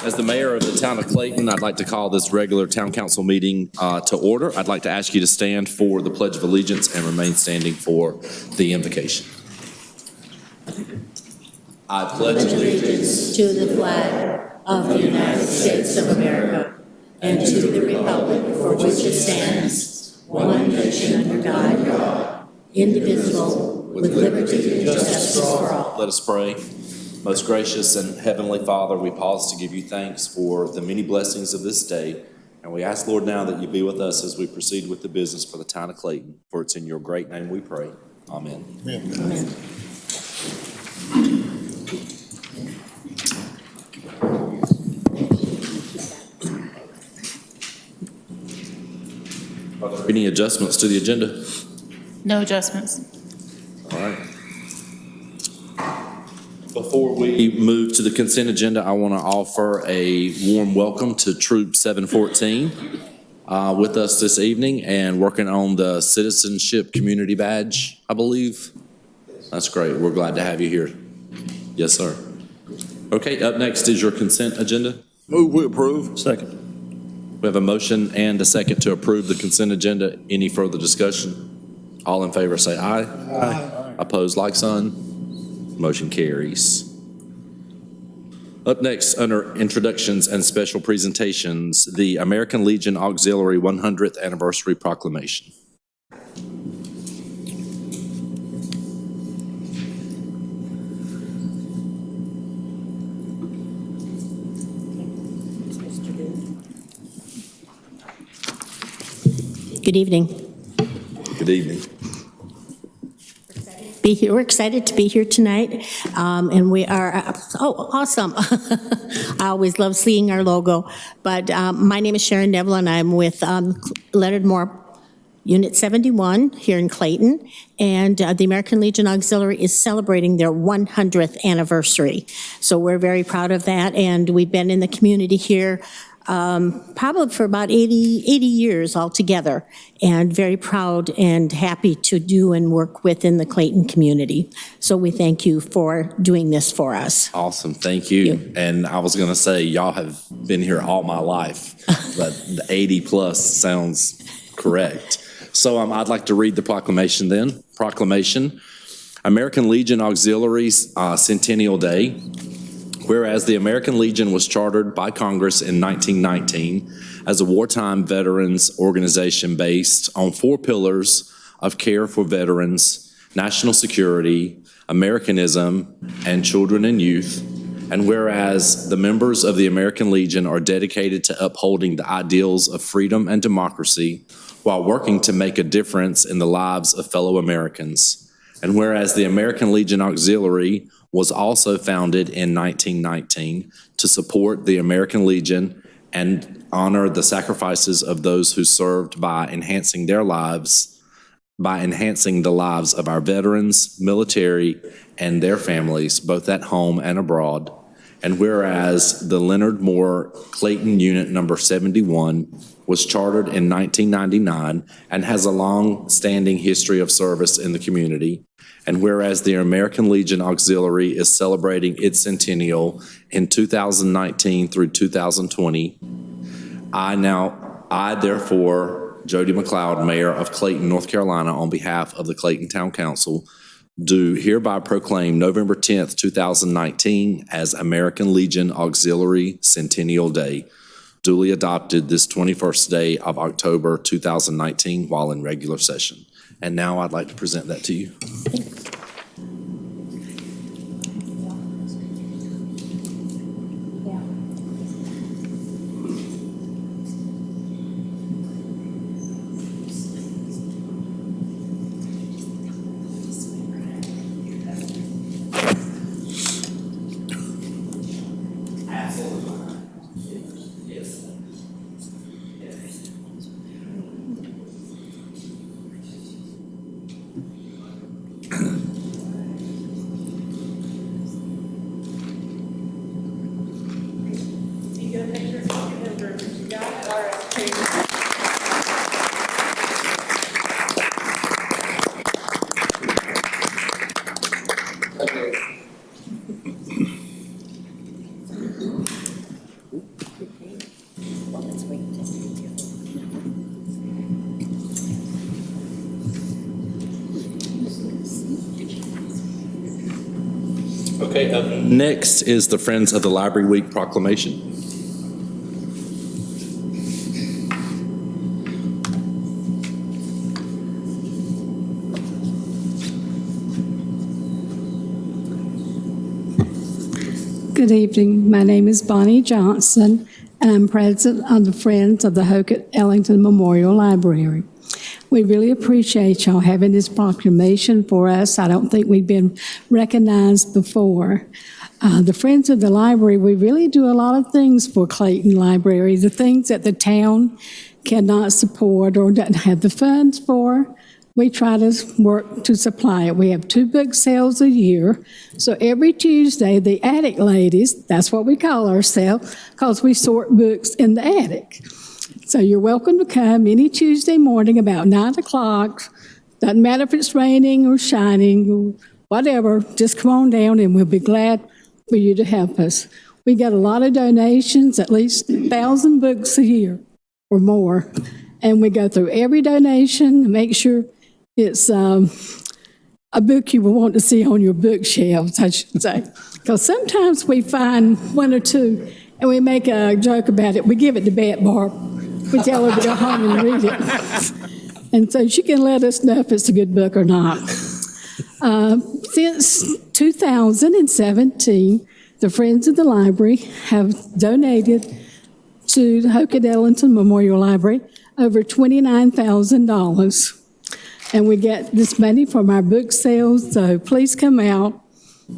As the mayor of the town of Clayton, I'd like to call this regular town council meeting to order. I'd like to ask you to stand for the Pledge of Allegiance and remain standing for the invocation. I pledge allegiance to the flag of the United States of America and to the republic for which it stands, one nation under God, indivisible, with liberty and justice for all. Let us pray. Most gracious and heavenly Father, we pause to give you thanks for the many blessings of this day. And we ask, Lord, now that you be with us as we proceed with the business for the town of Clayton. For it's in your great name we pray. Amen. Amen. Amen. Are there any adjustments to the agenda? No adjustments. All right. Before we move to the consent agenda, I want to offer a warm welcome to Troop 714 with us this evening and working on the Citizenship Community Badge, I believe. That's great. We're glad to have you here. Yes, sir. Okay, up next is your consent agenda. Move we approve. Second. We have a motion and a second to approve the consent agenda. Any further discussion? All in favor say aye. Aye. Opposed, like sign. Motion carries. Up next, under introductions and special presentations, the American Legion Auxillary 100th Anniversary Proclamation. Good evening. Good evening. We're excited to be here tonight, and we are, awesome. I always love seeing our logo, but my name is Sharon Medlin. I'm with Leonard Moore, Unit 71 here in Clayton, and the American Legion Auxillary is celebrating their 100th anniversary. So we're very proud of that, and we've been in the community here probably for about 80 years altogether, and very proud and happy to do and work within the Clayton community. So we thank you for doing this for us. Awesome, thank you. And I was gonna say, y'all have been here all my life, but the 80 plus sounds correct. So I'd like to read the proclamation then. Proclamation, American Legion Auxiliary's Centennial Day. Whereas the American Legion was chartered by Congress in 1919 as a wartime veterans organization based on 4 pillars of care for veterans, national security, Americanism, and children and youth. And whereas the members of the American Legion are dedicated to upholding the ideals of freedom and democracy while working to make a difference in the lives of fellow Americans. And whereas the American Legion Auxiliary was also founded in 1919 to support the American Legion and honor the sacrifices of those who served by enhancing the lives of our veterans, military, and their families, both at home and abroad. And whereas the Leonard Moore Clayton Unit number 71 was chartered in 1999 and has a long-standing history of service in the community. And whereas the American Legion Auxiliary is celebrating its centennial in 2019 through 2020, I therefore, Jody McLeod, Mayor of Clayton, North Carolina, on behalf of the Clayton Town Council, do hereby proclaim November 10th, 2019 as American Legion Auxiliary Centennial Day, duly adopted this 21st day of October 2019 while in regular session. And now I'd like to present that to you. Okay, up next is the Friends of the Library Week proclamation. Good evening. My name is Bonnie Johnson, and I'm president of the Friends of the Hockett Ellington Memorial Library. We really appreciate y'all having this proclamation for us. I don't think we've been recognized before. The Friends of the Library, we really do a lot of things for Clayton Library, the things that the town cannot support or doesn't have the funds for. We try to work to supply it. We have 2 book sales a year. So every Tuesday, the attic ladies, that's what we call ourselves, because we sort books in the attic. So you're welcome to come any Tuesday morning about 9 o'clock. Doesn't matter if it's raining or shining or whatever, just come on down and we'll be glad for you to help us. We get a lot of donations, at least 1,000 books a year or more. And we go through every donation to make sure it's a book you will want to see on your bookshelves, I should say. Because sometimes we find 1 or 2 and we make a joke about it. We give it to Bat Barb. We tell her to go home and read it. And so she can let us know if it's a good book or not. Since 2017, the Friends of the Library have donated to the Hockett Ellington Memorial Library over $29,000. And we get this money from our book sales, so please come out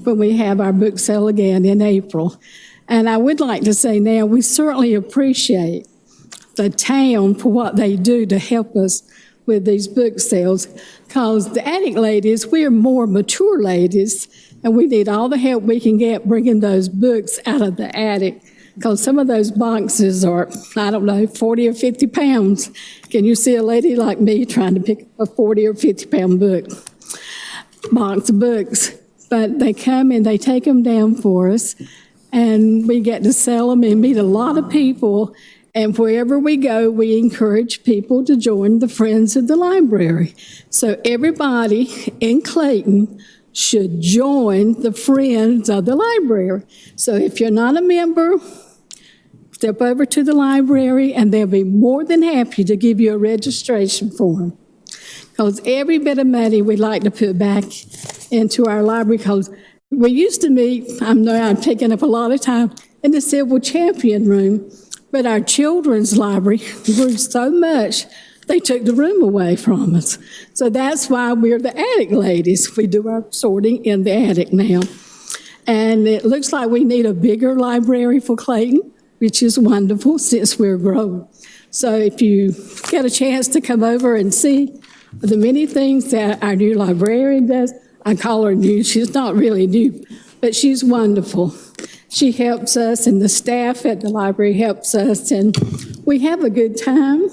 when we have our book sale again in April. And I would like to say now, we certainly appreciate the town for what they do to help us with these book sales, because the attic ladies, we're more mature ladies, and we need all the help we can get bringing those books out of the attic, because some of those boxes are, I don't know, 40 or 50 pounds. Can you see a lady like me trying to pick up a 40 or 50-pound box of books? But they come and they take them down for us, and we get to sell them and meet a lot of people. And wherever we go, we encourage people to join the Friends of the Library. So everybody in Clayton should join the Friends of the Library. So if you're not a member, step over to the library and they'll be more than happy to give you a registration form. Because every bit of money we'd like to put back into our library, because we used to meet, I know I'm taking up a lot of time, in the Civil Champion room, but our children's library grew so much they took the room away from us. So that's why we're the attic ladies. We do our sorting in the attic now. And it looks like we need a bigger library for Clayton, which is wonderful since we're growing. So if you get a chance to come over and see the many things that our new librarian does, I call her new, she's not really new, but she's wonderful. She helps us, and the staff at the library helps us, and we have a good time.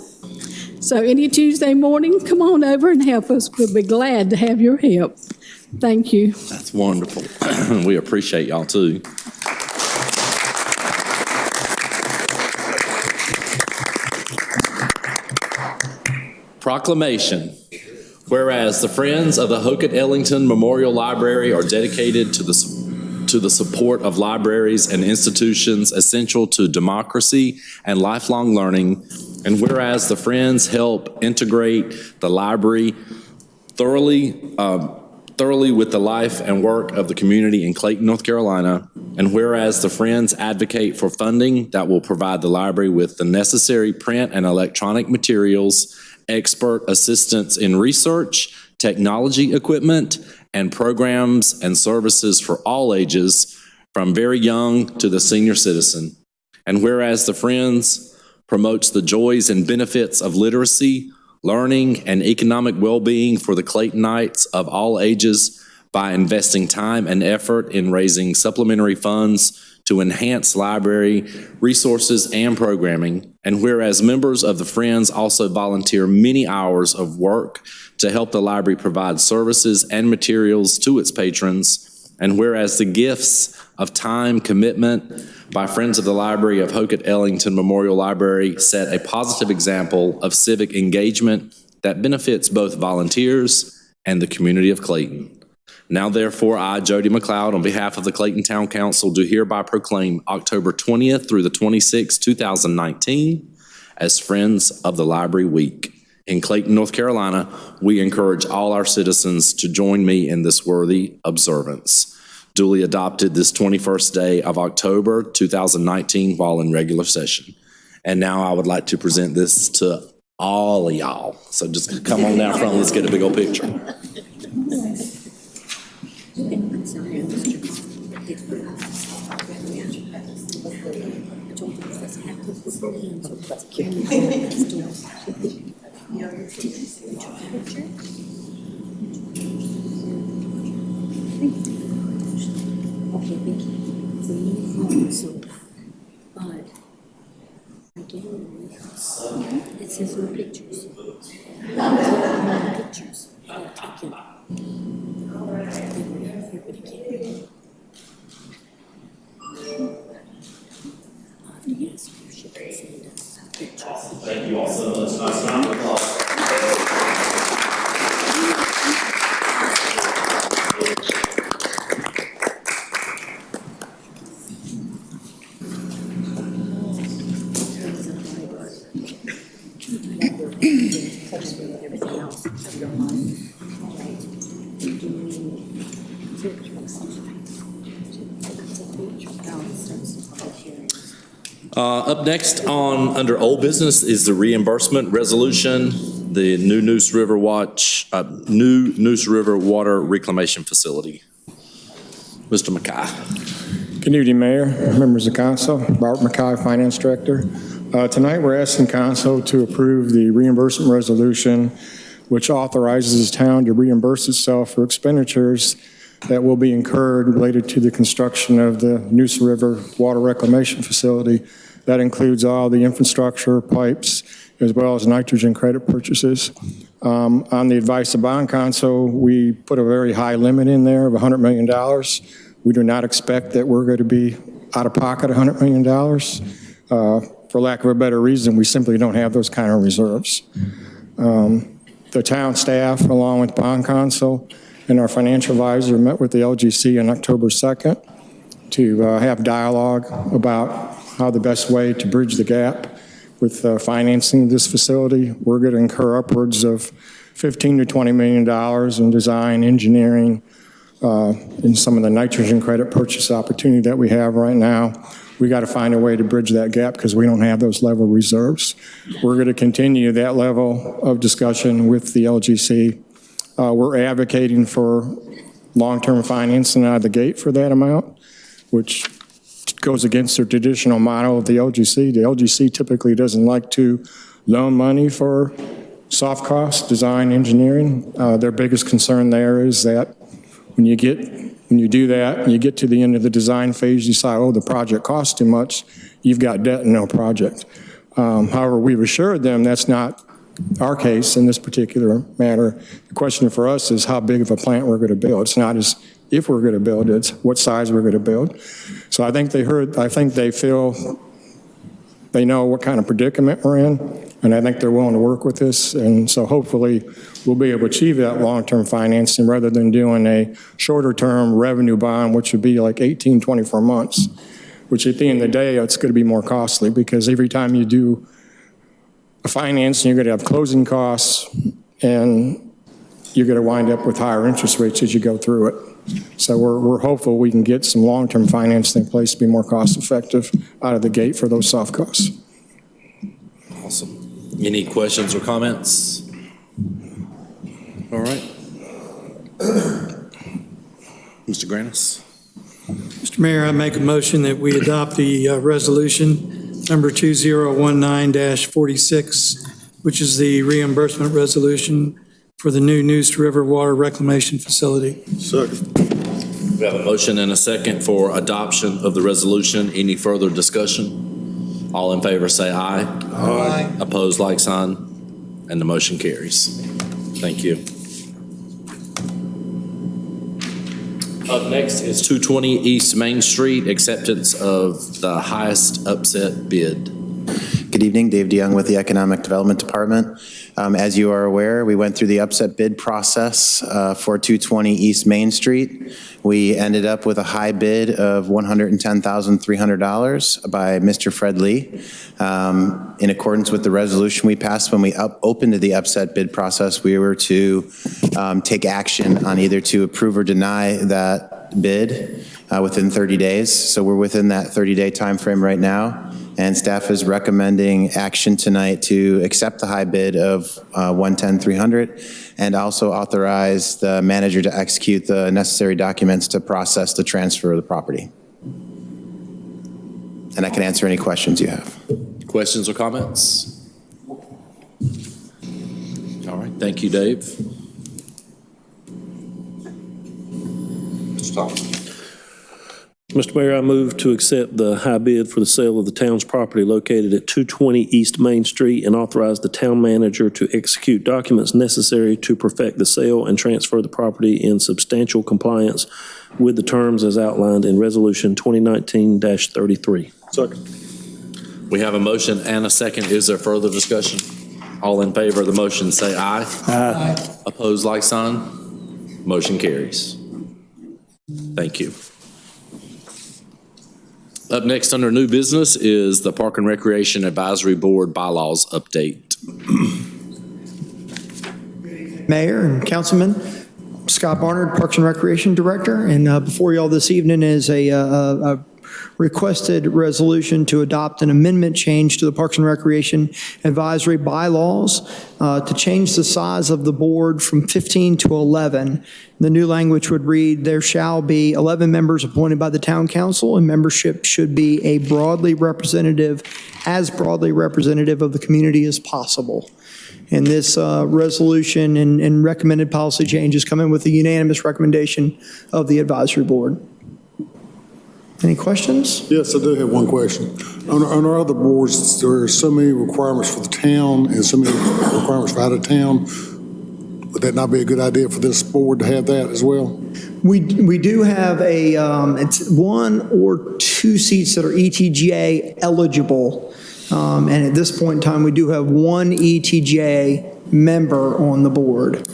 So any Tuesday morning, come on over and help us. We'll be glad to have your help. Thank you. That's wonderful. We appreciate y'all too. Proclamation. Whereas the Friends of the Hockett Ellington Memorial Library are dedicated to the support of libraries and institutions essential to democracy and lifelong learning, and whereas the Friends help integrate the library thoroughly with the life and work of the community in Clayton, North Carolina, and whereas the Friends advocate for funding that will provide the library with the necessary print and electronic materials, expert assistance in research, technology equipment, and programs and services for all ages, from very young to the senior citizen. And whereas the Friends promotes the joys and benefits of literacy, learning, and economic well-being for the Claytonites of all ages by investing time and effort in raising supplementary funds to enhance library resources and programming. And whereas members of the Friends also volunteer many hours of work to help the library provide services and materials to its patrons, and whereas the gifts of time commitment by Friends of the Library of Hockett Ellington Memorial Library set a positive example of civic engagement that benefits both volunteers and the community of Clayton. Now therefore, I, Jody McLeod, on behalf of the Clayton Town Council, do hereby proclaim October 20th through the 26th, 2019 as Friends of the Library Week. In Clayton, North Carolina, we encourage all our citizens to join me in this worthy observance. Duly adopted this 21st day of October 2019 while in regular session. And now I would like to present this to all of y'all. So just come on down front, let's get a big old picture. Okay, thank you. So, but again, it says no pictures. No pictures. Taken. Everybody can. I'll have to ask you if she can send us pictures. Thank you all so much. Nice round of applause. Up next under old business is the reimbursement resolution, the new Neuse River Water Reclamation Facility. Mr. McKay. Good evening, Mayor, members of council. Robert McKay, Finance Director. Tonight, we're asking council to approve the reimbursement resolution, which authorizes the town to reimburse itself for expenditures that will be incurred related to the construction of the Neuse River Water Reclamation Facility. That includes all the infrastructure, pipes, as well as nitrogen credit purchases. On the advice of bond counsel, we put a very high limit in there of $100 million. We do not expect that we're going to be out of pocket $100 million. For lack of a better reason, we simply don't have those kind of reserves. The town staff, along with bond counsel and our financial advisor, met with the LGC on October 2nd to have dialogue about how the best way to bridge the gap with financing this facility. We're going to incur upwards of $15 to $20 million in design, engineering, and some of the nitrogen credit purchase opportunity that we have right now. We got to find a way to bridge that gap because we don't have those level reserves. We're going to continue that level of discussion with the LGC. We're advocating for long-term financing out of the gate for that amount, which goes against the traditional model of the LGC. The LGC typically doesn't like to loan money for soft cost design engineering. Their biggest concern there is that when you do that and you get to the end of the design phase, you say, oh, the project costs too much, you've got debt and no project. However, we've assured them that's not our case in this particular matter. The question for us is how big of a plant we're going to build. It's not as if we're going to build it, it's what size we're going to build. So I think they feel they know what kind of predicament we're in, and I think they're willing to work with this. And so hopefully we'll be able to achieve that long-term financing rather than doing a shorter-term revenue bond, which would be like 18, 24 months, which at the end of the day, it's going to be more costly because every time you do a financing, you're going to have closing costs and you're going to wind up with higher interest rates as you go through it. So we're hopeful we can get some long-term financing in place to be more cost-effective out of the gate for those soft costs. Awesome. Any questions or comments? All right. Mr. Granis. Mr. Mayor, I make a motion that we adopt the resolution number 2019-46, which is the reimbursement resolution for the new Neuse River Water Reclamation Facility. Second. We have a motion and a second for adoption of the resolution. Any further discussion? All in favor say aye. Aye. Opposed, like sign. And the motion carries. Thank you. Up next is 220 East Main Street, acceptance of the highest upset bid. Good Good evening, Dave DeYoung with the Economic Development Department. As you are aware, we went through the upset bid process for 220 East Main Street. We ended up with a high bid of $110,300 by Mr. Fred Lee. In accordance with the resolution we passed when we opened the upset bid process, we were to take action on either to approve or deny that bid within 30 days. So we're within that 30-day time frame right now. And staff is recommending action tonight to accept the high bid of $110,300 and also authorize the manager to execute the necessary documents to process the transfer of the property. And I can answer any questions you have. Questions or comments? All right, thank you, Dave. Mr. Thompson. Mr. Mayor, I move to accept the high bid for the sale of the town's property located at 220 East Main Street and authorize the town manager to execute documents necessary to perfect the sale and transfer the property in substantial compliance with the terms as outlined in Resolution 2019-33. Second. We have a motion and a second. Is there further discussion? All in favor of the motion, say aye. Aye. Opposed, like sign. Motion carries. Thank you. Up next under new business is the Park and Recreation Advisory Board bylaws update. Mayor and Councilman, Scott Barnard, Parks and Recreation Director, and before y'all this evening is a requested resolution to adopt an amendment change to the Parks and Recreation Advisory bylaws to change the size of the board from 15 to 11. The new language would read, there shall be 11 members appointed by the town council, and membership should be as broadly representative of the community as possible. And this resolution and recommended policy changes come in with a unanimous recommendation of the advisory board. Any questions? Yes, I do have one question. On our other boards, there are so many requirements for the town and so many requirements for out of town. Would that not be a good idea for this board to have that as well? We do have it's 1 or 2 seats that are ETGA eligible. And at this point in time, we do have 1 ETGA member on the board.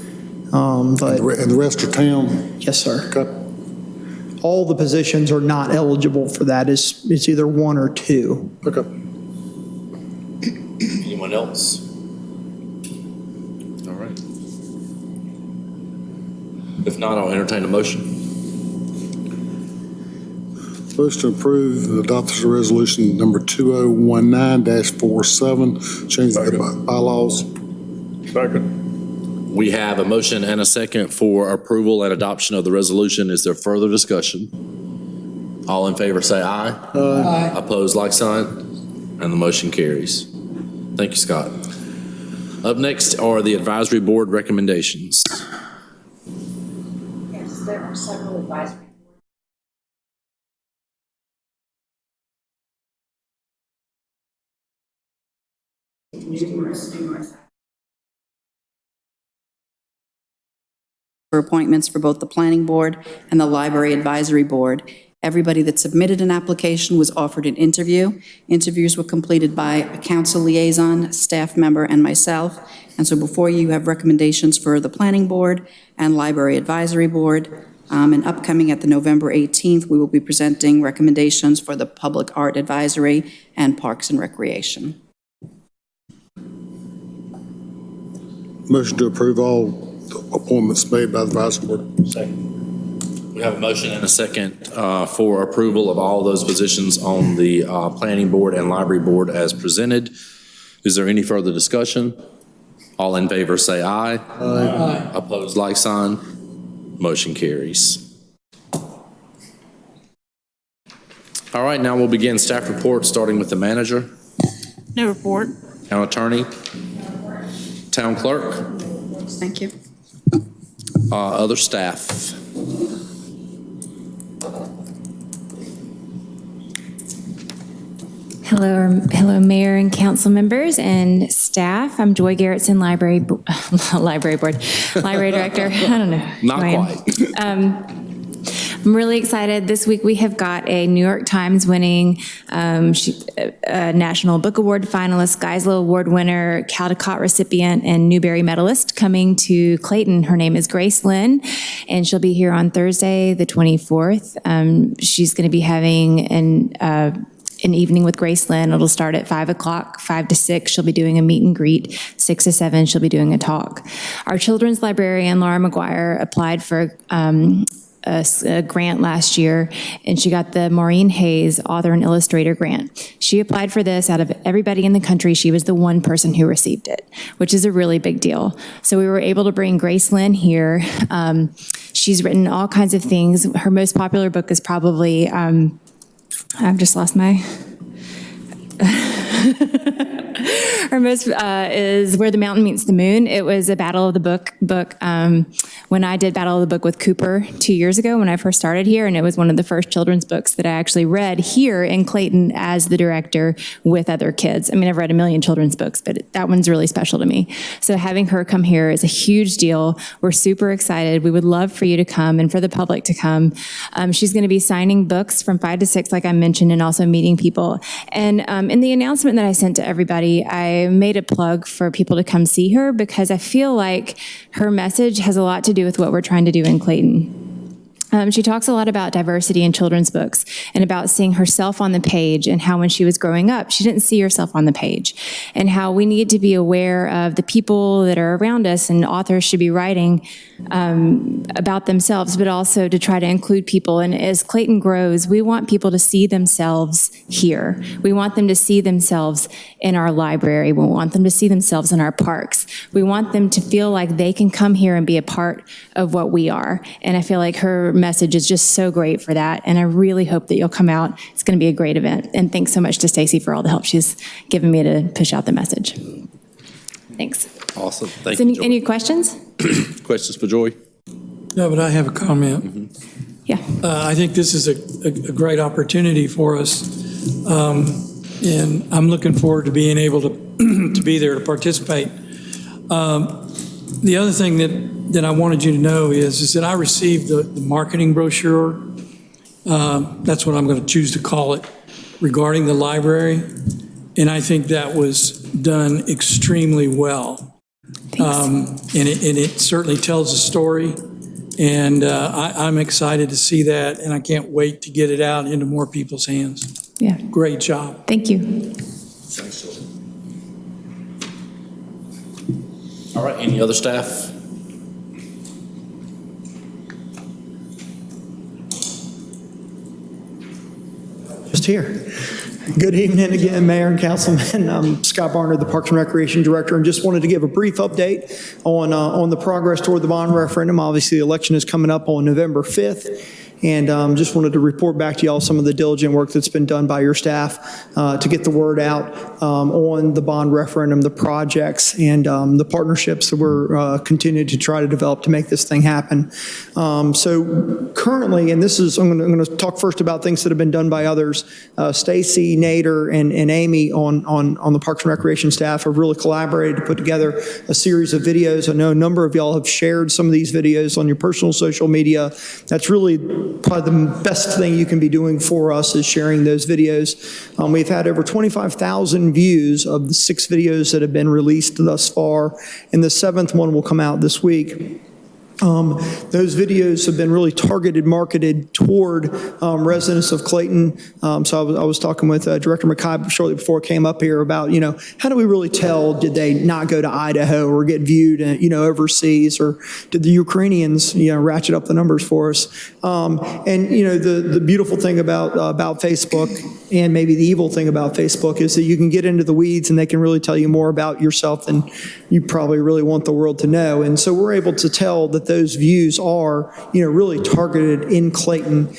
And the rest are town? Yes, sir. Okay. All the positions are not eligible for that. It's either 1 or 2. Okay. Anyone else? All right. If not, I'll entertain a motion. Motion to approve and adopt this resolution number 2019-47, change the bylaws. Second. We have a motion and a second for approval and adoption of the resolution. Is there further discussion? All in favor say aye. Aye. Opposed, like sign. And the motion carries. Thank you, Scott. Up next are the advisory board recommendations. Yes, there are several advisory. Numerous. For appointments for both the Planning Board and the Library Advisory Board. Everybody that submitted an application was offered an interview. Interviews were completed by a council liaison, staff member, and myself. And so before you have recommendations for the Planning Board and Library Advisory Board. And upcoming at the November 18th, we will be presenting recommendations for the Public Art Advisory and Parks and Recreation. Motion to approve all appointments made by the advisory board. Second. We have a motion and a second for approval of all those positions on the Planning Board and Library Board as presented. Is there any further discussion? All in favor say aye. Aye. Opposed, like sign. Motion carries. All right, now we'll begin staff reports, starting with the manager. No report. Town attorney. Town clerk. Thank you. Other staff. Hello, Mayor and council members and staff. I'm Joy Garrettson, Library Board, Library Director. I don't know. Not quite. I'm really excited. This week we have got a New York Times winning National Book Award finalist, Geisler Award winner, Caldecott recipient, and Newbery medalist coming to Clayton. Her name is Grace Lynn, and she'll be here on Thursday, the 24th. She's going to be having an evening with Grace Lynn. It'll start at 5 o'clock, 5 to 6. She'll be doing a meet and greet. 6 to 7, she'll be doing a talk. Our children's librarian, Laura McGuire, applied for a grant last year, and she got the Maureen Hayes Author and Illustrator Grant. She applied for this. Out of everybody in the country, she was the one person who received it, which is a really big deal. So we were able to bring Grace Lynn here. She's written all kinds of things. Her most popular book is probably, I've just lost my... Her most is Where the Mountain Meets the Moon. It was a Battle of the Book when I did Battle of the Book with Cooper 2 years ago when I first started here, and it was one of the first children's books that I actually read here in Clayton as the director with other kids. I mean, I've read a million children's books, but that one's really special to me. So having her come here is a huge deal. We're super excited. We would love for you to come and for the public to come. She's going to be signing books from 5 to 6, like I mentioned, and also meeting people. And in the announcement that I sent to everybody, I made a plug for people to come see her because I feel like her message has a lot to do with what we're trying to do in Clayton. She talks a lot about diversity in children's books and about seeing herself on the page and how when she was growing up, she didn't see herself on the page, and how we need to be aware of the people that are around us, and authors should be writing about themselves, but also to try to include people. And as Clayton grows, we want people to see themselves here. We want them to see themselves in our library. We want them to see themselves in our parks. We want them to feel like they can come here and be a part of what we are. And I feel like her message is just so great for that, and I really hope that you'll come out. It's going to be a great event, and thanks so much to Stacy for all the help she's given me to push out the message. Thanks. Awesome. Thank you, Joy. Any questions? Questions for Joy? No, but I have a comment. Yeah. I think this is a great opportunity for us, and I'm looking forward to being able to be there to participate. The other thing that I wanted you to know is that I received the marketing brochure. That's what I'm going to choose to call it, regarding the library, and I think that was done extremely well. And it certainly tells a story, and I'm excited to see that, and I can't wait to get it out into more people's hands. Yeah. Great job. Thank you. All right, any other staff? Just here. Good evening again, Mayor and Councilman. I'm Scott Barnard, the Parks and Recreation Director, and just wanted to give a brief update on the progress toward the bond referendum. Obviously, the election is coming up on November 5th. And just wanted to report back to y'all some of the diligent work that's been done by your staff to get the word out on the bond referendum, the projects, and the partnerships that we're continuing to try to develop to make this thing happen. So currently, and this is, I'm going to talk first about things that have been done by others. Stacy, Nader, and Amy on the Parks and Recreation staff have really collaborated to put together a series of videos. I know a number of y'all have shared some of these videos on your personal social media. That's really probably the best thing you can be doing for us is sharing those videos. We've had over 25,000 views of the 6 videos that have been released thus far, and the 7th one will come out this week. Those videos have been really targeted, marketed toward residents of Clayton. So I was talking with Director McKay shortly before I came up here about, how do we really tell, did they not go to Idaho or get viewed, overseas, or did the Ukrainians, ratchet up the numbers for us? The beautiful thing about Facebook, and maybe the evil thing about Facebook, is that you can get into the weeds and they can really tell you more about yourself than you probably really want the world to know. And so we're able to tell that those views are, really targeted in Clayton.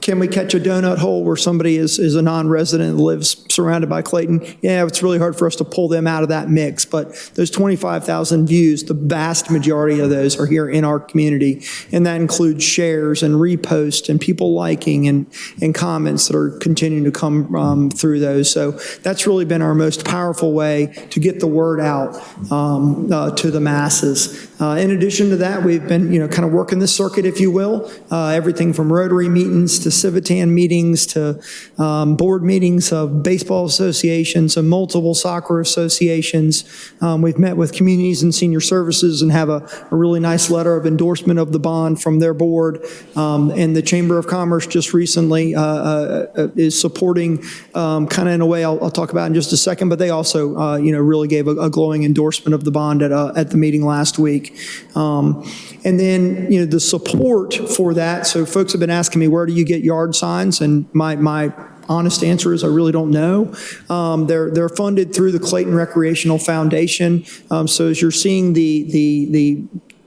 Can we catch a donut hole where somebody is a non-resident and lives surrounded by Clayton? Yeah, it's really hard for us to pull them out of that mix. But those 25,000 views, the vast majority of those are here in our community. And that includes shares and reposts and people liking and comments that are continuing to come through those. So that's really been our most powerful way to get the word out to the masses. In addition to that, we've been, kind of working the circuit, if you will, everything from Rotary meetings to Civitan meetings to board meetings of baseball associations and multiple soccer associations. We've met with communities and senior services and have a really nice letter of endorsement of the bond from their board. And the Chamber of Commerce just recently is supporting, kind of in a way I'll talk about in just a second, but they also, really gave a glowing endorsement of the bond at the meeting last week. And then, the support for that. So folks have been asking me, where do you get yard signs? And my honest answer is I really don't know. They're funded through the Clayton Recreational Foundation. So as you're seeing the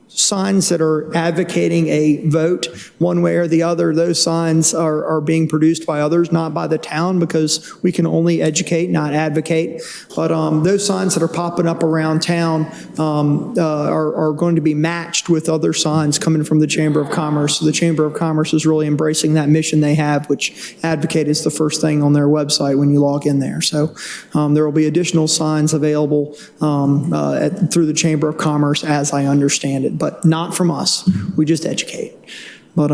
signs that are advocating a vote one way or the other, those signs are being produced by others, not by the town, because we can only educate, not advocate. But those signs that are popping up around town are going to be matched with other signs coming from the Chamber of Commerce. So the Chamber of Commerce is really embracing that mission they have, which advocate is the first thing on their website when you log in there. So there will be additional signs available through the Chamber of Commerce, as I understand it, but not from us. We just educate. But,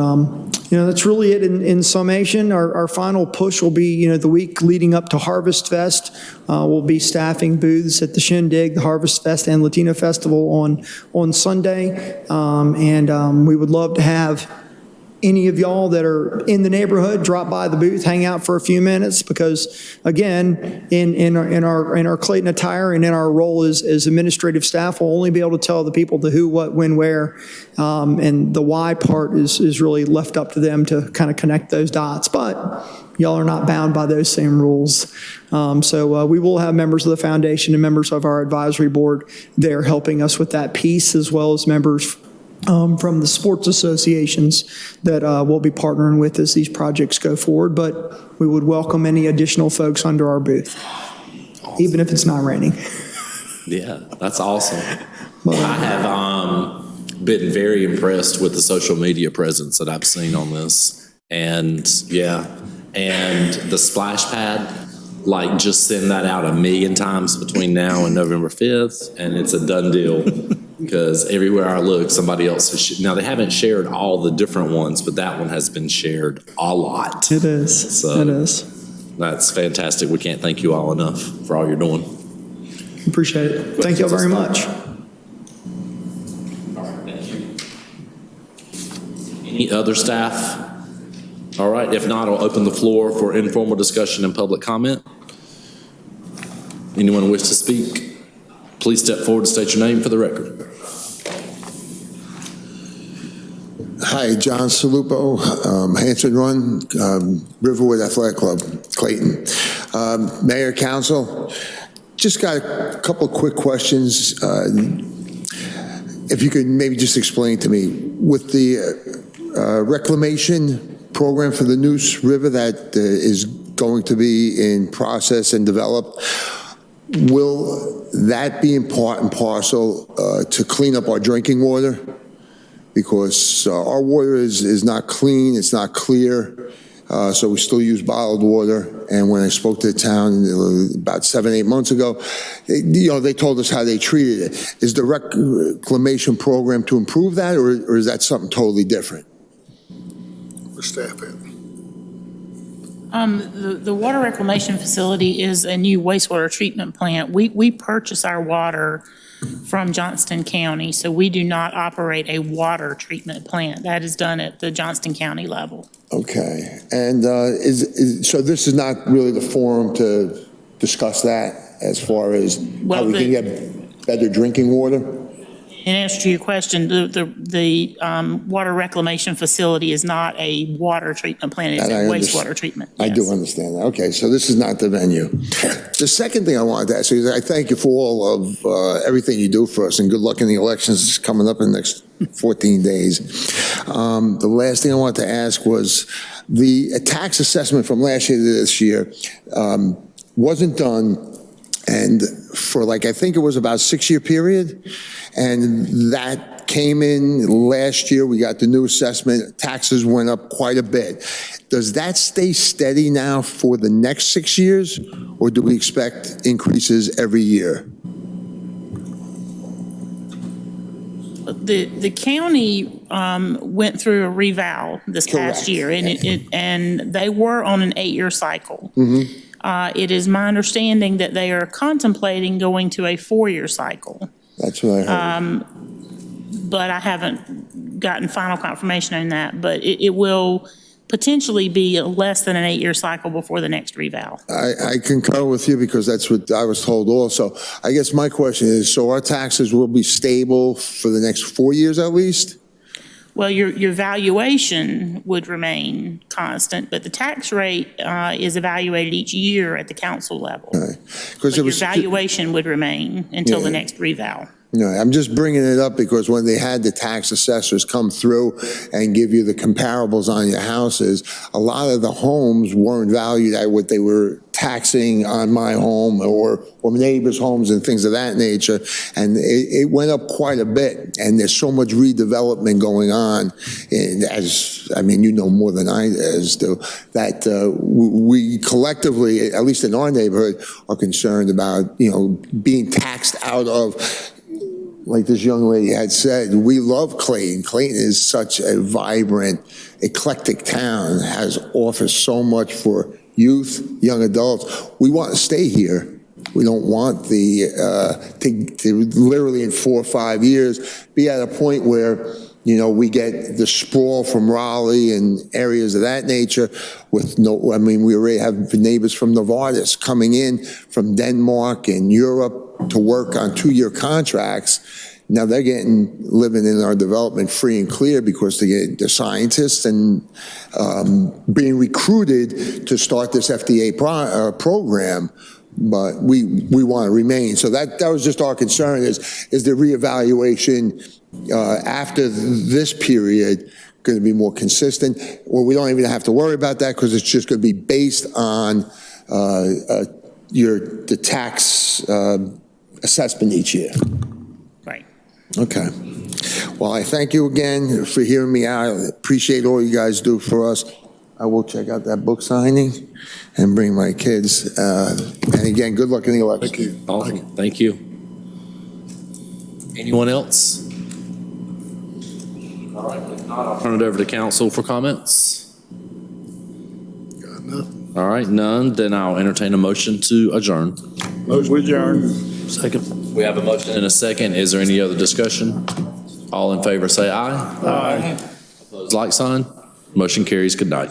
that's really it in summation. Our final push will be, the week leading up to Harvest Fest. We'll be staffing booths at the Shindig, the Harvest Fest, and Latino Festival on Sunday. And we would love to have any of y'all that are in the neighborhood drop by the booth, hang out for a few minutes, because again, in our Clayton attire and in our role as administrative staff, we'll only be able to tell the people the who, what, when, where, and the why part is really left up to them to kind of connect those dots. But y'all are not bound by those same rules. So we will have members of the foundation and members of our advisory board there helping us with that piece, as well as members from the sports associations that we'll be partnering with as these projects go forward. But we would welcome any additional folks under our booth, even if it's not raining. Yeah, that's awesome. I have been very impressed with the social media presence that I've seen on this. And the splash pad, just send that out 1,000,000 times between now and November 5th, and it's a done deal. Because everywhere I look, somebody else has now they haven't shared all the different ones, but that one has been shared a lot. It is. So it is. That's fantastic. We can't thank you all enough for all you're doing. Appreciate it. Thank you all very much. All right, thank you. Any other staff? All right, if not, I'll open the floor for informal discussion and public comment. Anyone wish to speak? Please step forward and state your name for the record. Hi, John Salupo, Hanson Run, Riverwood Athletic Club, Clayton. Mayor, Council, just got a couple of quick questions. If you could maybe just explain to me, with the Reclamation program for the Neuse River that is going to be in process and developed, will that be in part and parcel to clean up our drinking water? Because our water is not clean, it's not clear, so we still use bottled water. And when I spoke to the town about 7-8 months ago, they told us how they treated it. Is the reclamation program to improve that, or is that something totally different? For staff it. The water reclamation facility is a new wastewater treatment plant. We purchase our water from Johnston County, so we do not operate a water treatment plant. That is done at the Johnston County level. Okay, and so this is not really the forum to discuss that as far as how we can get better drinking water? In answer to your question, the water reclamation facility is not a water treatment plant, it's a wastewater treatment. I do understand that. Okay, so this is not the venue. The second thing I wanted to ask you is I thank you for all of everything you do for us, and good luck in the elections coming up in the next 14 days. The last thing I wanted to ask was the tax assessment from last year to this year wasn't done, and for I think it was about a 6-year period, and that came in last year. We got the new assessment. Taxes went up quite a bit. Does that stay steady now for the next 6 years, or do we expect increases every year? The county went through a revow this past Correct. year, and they were on an 8-year cycle. It is my understanding that they are contemplating going to a 4-year cycle, That's what I heard. but I haven't gotten final confirmation on that. But it will potentially be less than an 8-year cycle before the next revow. I concur with you because that's what I was told also. I guess my question is, so our taxes will be stable for the next 4 years at least? Well, your valuation would remain constant, but the tax rate is evaluated each year at the council level. Because But your valuation would remain until the next revow. No, I'm just bringing it up because when they had the tax assessors come through and give you the comparables on your houses, a lot of the homes weren't valued at what they were taxing on my home or neighbors' homes and things of that nature. And it went up quite a bit. And there's so much redevelopment going on. And you know more than I do, that we collectively, at least in our neighborhood, are concerned about, being taxed out of. Like this young lady had said, we love Clayton. Clayton is such a vibrant, eclectic town, offers so much for youth, young adults. We want to stay here. We don't want to literally in 4 or 5 years be at a point where, we get the sprawl from Raleigh and areas of that nature with we already have neighbors from Novartis coming in from Denmark and Europe to work on 2-year contracts. Now they're living in our development free and clear because they're scientists and being recruited to start this FDA program. But we want to remain. So that was just our concern is the reevaluation after this period going to be more consistent? Well, we don't even have to worry about that because it's just going to be based on the tax assessment each year. Right. Okay. Well, I thank you again for hearing me out. I appreciate all you guys do for us. I will check out that book signing and bring my kids. And again, good luck in the election. Thank you. Awesome. Thank you. Anyone else? All right, if not, I'll turn it over to council for comments. Got nothing. All right, none, then I'll entertain a motion to adjourn. Motion adjourned. Second. We have a motion and a second. Is there any other discussion? All in favor say aye. Aye. Opposed, like sign. Motion carries. Good night.